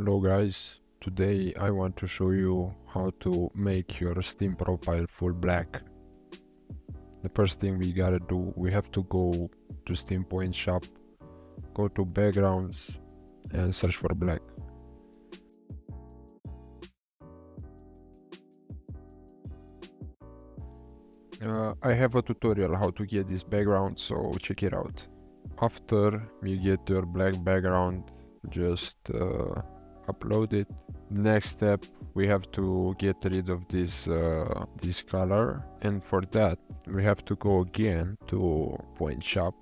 Hello guys, today I want to show you how to make your Steam profile full black. The first thing we gotta do, we have to go to Steam Point Shop, go to backgrounds and search for black. I have a tutorial how to get this background, so check it out. After you get your black background, just upload it. Next step, we have to get rid of this color, and for that we have to go again to Point Shop,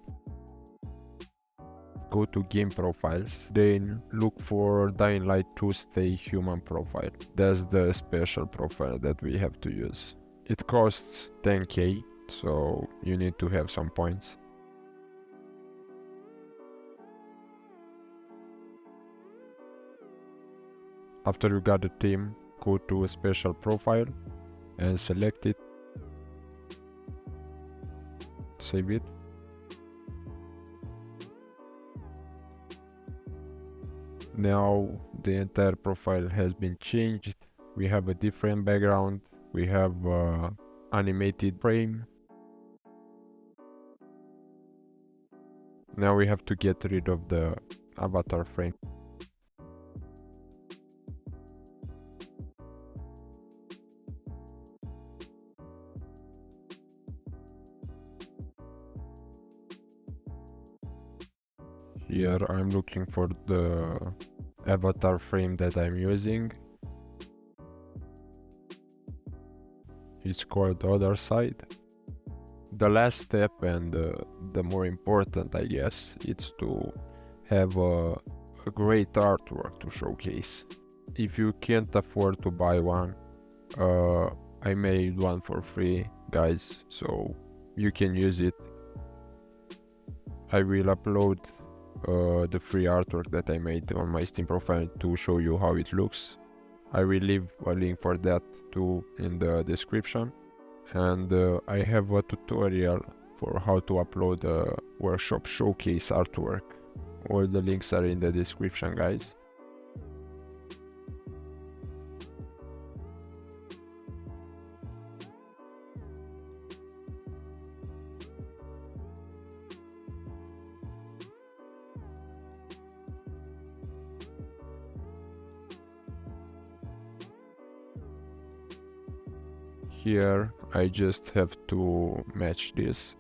go to game profiles, then look for Dying Light 2 Stay Human profile. That's the special profile that we have to use. It costs 10k, so you need to have some points. After you got the theme, go to a special profile and select it. Save it. Now the entire profile has been changed. We have a different background. We have animated frame. Now we have to get rid of the avatar frame. Here I'm looking for the avatar frame that I'm using. It's called Other Side. The last step, and the more important I guess, it's to have a great artwork to showcase. If you can't afford to buy one, I made one for free, guys, so you can use it. I will upload the free artwork that I made on my Steam profile to show you how it looks. I will leave a link for that too in the description, and I have a tutorial for how to upload a workshop showcase artwork. All the links are in the description, guys. Here I just have to match this.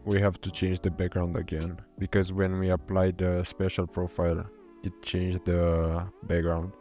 We have to change the background again, because when we applied the special profile, it changed the background.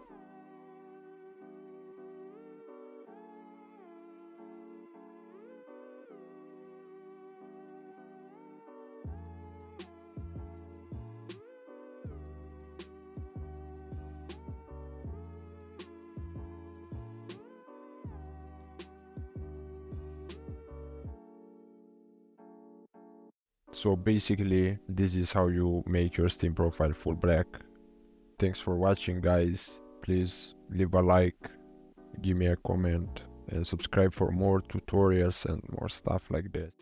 So basically, this is how you make your Steam profile full black. Thanks for watching, guys. Please leave a like, give me a comment, and subscribe for more tutorials and more stuff like that.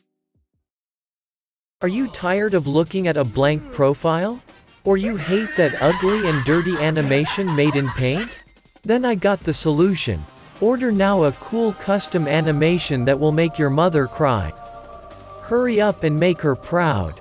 Are you tired of looking at a blank profile? Or you hate that ugly and dirty animation made in Paint? Then I got the solution. Order now a cool custom animation that will make your mother cry. Hurry up and make her proud.